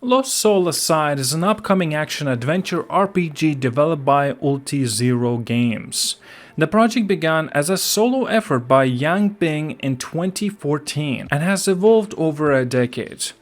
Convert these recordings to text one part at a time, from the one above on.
Lost Soul Aside is an upcoming action-adventure RPG developed by Ultizero Games. The project began as a solo effort by Yang Bing in 2014 and has evolved over a decade.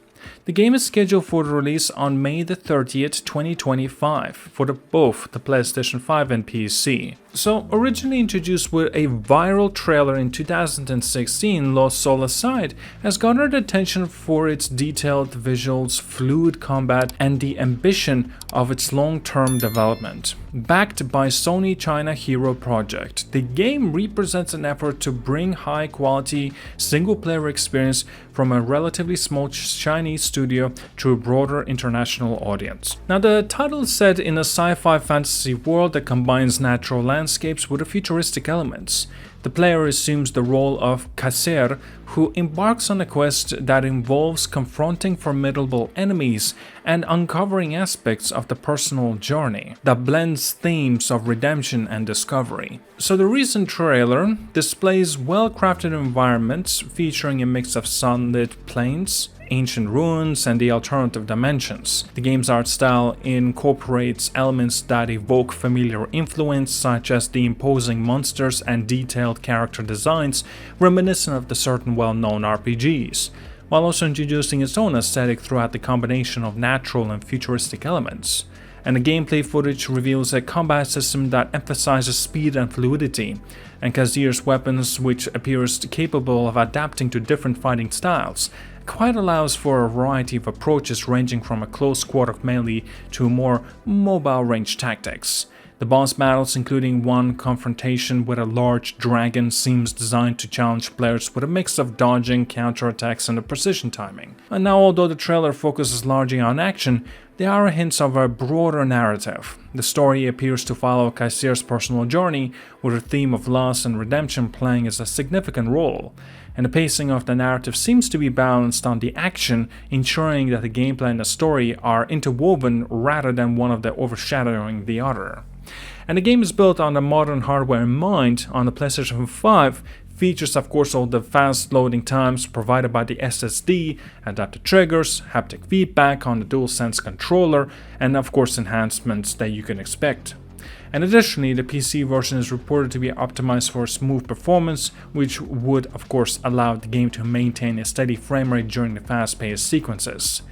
The game is scheduled for release on May the 30th, 2025 for both the PlayStation 5 and PC. So, originally introduced with a viral trailer in 2016, Lost Soul Aside has garnered attention for its detailed visuals, fluid combat, and the ambition of its long-term development. Backed by Sony China Hero Project, the game represents an effort to bring high-quality single-player experience from a relatively small Chinese studio to a broader international audience. Now, the title is set in a sci-fi fantasy world that combines natural landscapes with futuristic elements. The player assumes the role of Kaser, who embarks on a quest that involves confronting formidable enemies and uncovering aspects of the personal journey that blends themes of redemption and discovery. So the recent trailer displays well-crafted environments featuring a mix of sunlit plains, ancient ruins, and the alternative dimensions. The game's art style incorporates elements that evoke familiar influence, such as the imposing monsters and detailed character designs reminiscent of the certain well-known RPGs, while also introducing its own aesthetic throughout the combination of natural and futuristic elements. And the gameplay footage reveals a combat system that emphasizes speed and fluidity, and Kazir's weapons, which appears capable of adapting to different fighting styles, quite allows for a variety of approaches ranging from a close quarter melee to more mobile range tactics. The boss battles, including one confrontation with a large dragon, seems designed to challenge players with a mix of dodging, counterattacks, and precision timing. And now, although the trailer focuses largely on action, there are hints of a broader narrative. The story appears to follow Kaisir's personal journey, with a theme of loss and redemption playing as a significant role, and the pacing of the narrative seems to be balanced on the action, ensuring that the gameplay and the story are interwoven rather than one of them overshadowing the other. And the game is built on the modern hardware in mind. On the PlayStation 5, features of course all the fast loading times provided by the SSD, adaptive triggers, haptic feedback on the DualSense controller, and of course enhancements that you can expect. And additionally, the PC version is reported to be optimized for smooth performance, which would of course allow the game to maintain a steady frame rate during the fast-paced sequences.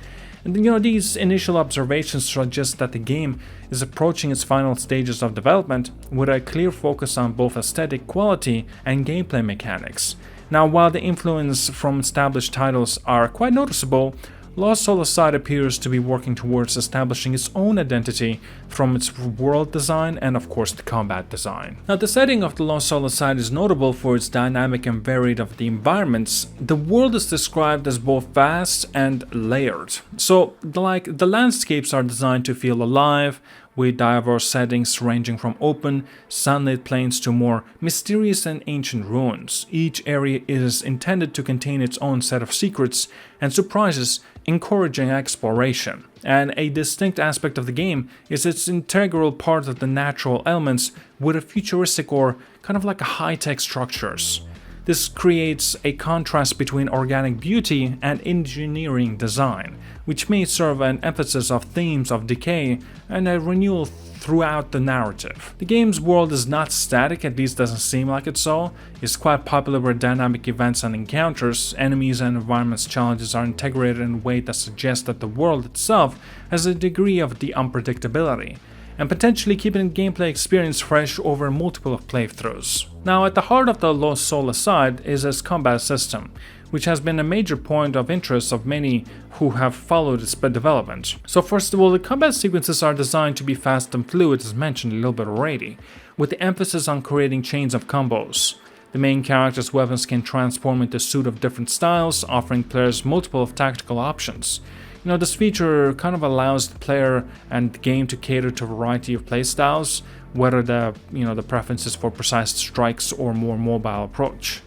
And these initial observations suggest that the game is approaching its final stages of development with a clear focus on both aesthetic quality and gameplay mechanics. Now, while the influence from established titles are quite noticeable, Lost Soul Aside appears to be working towards establishing its own identity from its world design and of course the combat design. Now, the setting of the Lost Soul Aside is notable for its dynamic and varied of the environments. The world is described as both vast and layered. So the landscapes are designed to feel alive, with diverse settings ranging from open, sunlit plains to more mysterious and ancient ruins. Each area is intended to contain its own set of secrets and surprises, encouraging exploration. And a distinct aspect of the game is its integral part of the natural elements with a futuristic or kind of like a high-tech structures. This creates a contrast between organic beauty and engineering design, which may serve an emphasis of themes of decay and a renewal throughout the narrative. The game's world is not static, at least doesn't seem like it so. It's quite popular with dynamic events and encounters. Enemies and environments challenges are integrated in a way that suggests that the world itself has a degree of the unpredictability, and potentially keeping the gameplay experience fresh over multiple playthroughs. Now, at the heart of the Lost Soul Aside is its combat system, which has been a major point of interest of many who have followed its development. So first of all, the combat sequences are designed to be fast and fluid, as mentioned a little bit already, with the emphasis on creating chains of combos. The main character's weapons can transform into a suite of different styles, offering players multiple tactical options. This feature kind of allows the player and the game to cater to a variety of playstyles, whether the preferences for precise strikes or more mobile approach.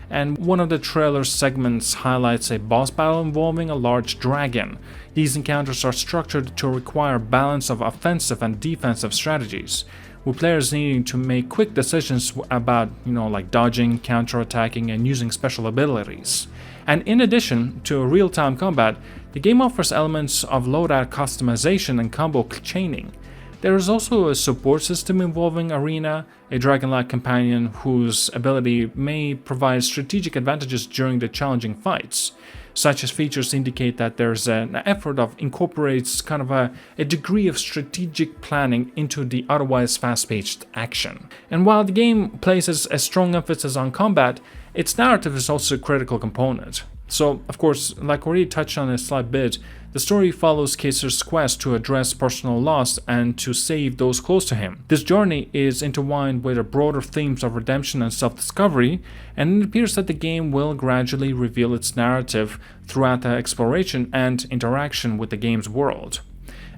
And one of the trailer segments highlights a boss battle involving a large dragon. These encounters are structured to require balance of offensive and defensive strategies, with players needing to make quick decisions about, like dodging, counterattacking, and using special abilities. And in addition to real-time combat, The game offers elements of loadout customization and combo chaining. There is also a support system involving Arena, a dragon-like companion whose ability may provide strategic advantages during the challenging fights. Such as features indicate that there's an effort of incorporates kind of a degree of strategic planning into the otherwise fast-paced action. And while the game places a strong emphasis on combat, its narrative is also a critical component. So, of course, like already touched on a slight bit, the story follows Kaiser's quest to address personal loss and to save those close to him. This journey is intertwined with the broader themes of redemption and self-discovery, and it appears that the game will gradually reveal its narrative throughout the exploration and interaction with the game's world.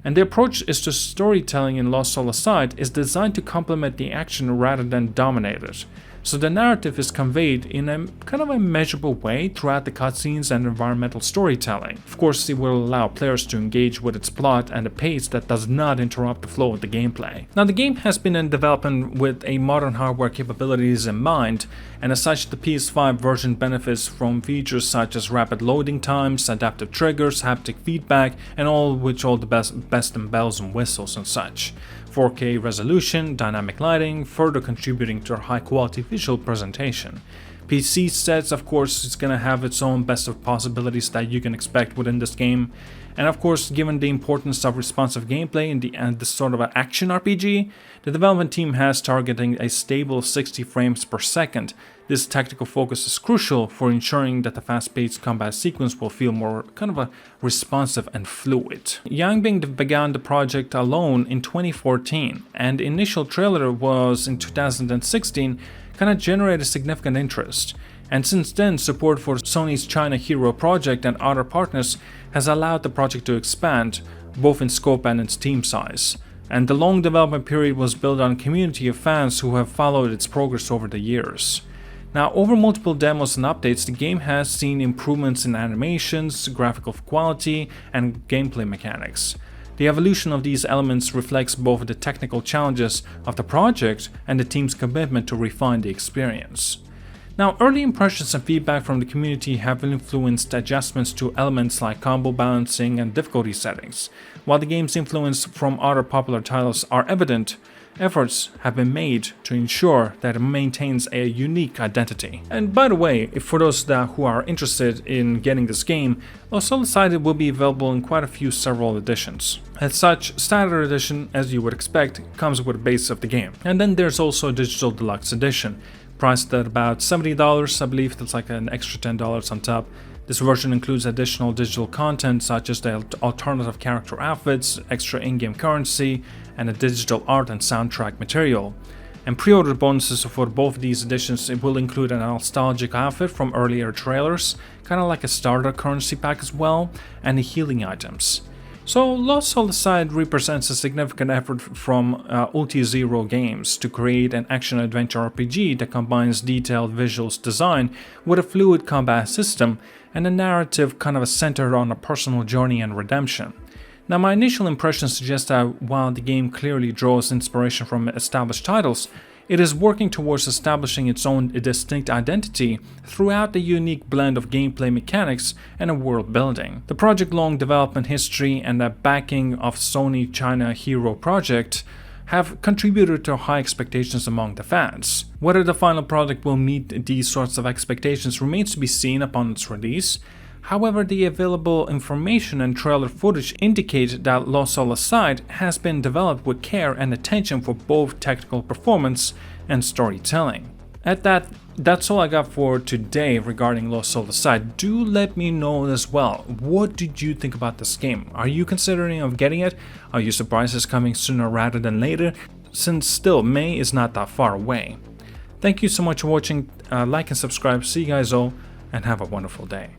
And the approach is to storytelling in Lost Soul Aside is designed to complement the action rather than dominate it. So the narrative is conveyed in a kind of a measurable way throughout the cutscenes and environmental storytelling. Of course, it will allow players to engage with its plot at a pace that does not interrupt the flow of the gameplay. Now, the game has been in development with a modern hardware capabilities in mind, and as such, the PS5 version benefits from features such as rapid loading times, adaptive triggers, haptic feedback, and all the best in bells and whistles and such. 4K resolution, dynamic lighting, further contributing to a high-quality visual presentation. PC sets, of course, it's gonna have its own best of possibilities that you can expect within this game. And of course, given the importance of responsive gameplay and this sort of an action RPG, the development team has targeting a stable 60 frames per second. This tactical focus is crucial for ensuring that the fast-paced combat sequence will feel more kind of a responsive and fluid. Yang Bing began the project alone in 2014, and the initial trailer was in 2016, kind of generated significant interest. And since then, support for Sony's China Hero Project and other partners has allowed the project to expand, both in scope and its team size. And the long development period was built on a community of fans who have followed its progress over the years. Now, over multiple demos and updates, the game has seen improvements in animations, graphical quality, and gameplay mechanics. The evolution of these elements reflects both the technical challenges of the project and the team's commitment to refine the experience. Now, early impressions and feedback from the community have influenced adjustments to elements like combo balancing and difficulty settings. While the game's influence from other popular titles are evident, efforts have been made to ensure that it maintains a unique identity. And by the way, for those who are interested in getting this game, Lost Soul Aside will be available in quite a few several editions. As such, Standard Edition, as you would expect, comes with a base of the game. And then there's also a Digital Deluxe Edition, priced at about $70, I believe that's like an extra $10 on top. This version includes additional digital content such as the alternative character outfits, extra in-game currency, and a digital art and soundtrack material. And pre-order bonuses for both of these editions, it will include a nostalgic outfit from earlier trailers, kind of like a starter currency pack as well, and the healing items. So Lost Soul Aside represents a significant effort from Ultizero Games to create an action-adventure RPG that combines detailed visuals design with a fluid combat system and a narrative kind of centered on a personal journey and redemption. Now, my initial impressions suggest that while the game clearly draws inspiration from established titles, it is working towards establishing its own distinct identity throughout the unique blend of gameplay mechanics and a world building. The project's long development history and the backing of Sony China Hero Project have contributed to high expectations among the fans. Whether the final product will meet these sorts of expectations remains to be seen upon its release. However, the available information and trailer footage indicate that Lost Soul Aside has been developed with care and attention for both technical performance and storytelling. That's all I got for today regarding Lost Soul Aside. Do let me know as well, what did you think about this game? Are you considering of getting it? Are you surprised it's coming sooner rather than later? Since still, May is not that far away. Thank you so much for watching, like and subscribe, see you guys all, and have a wonderful day.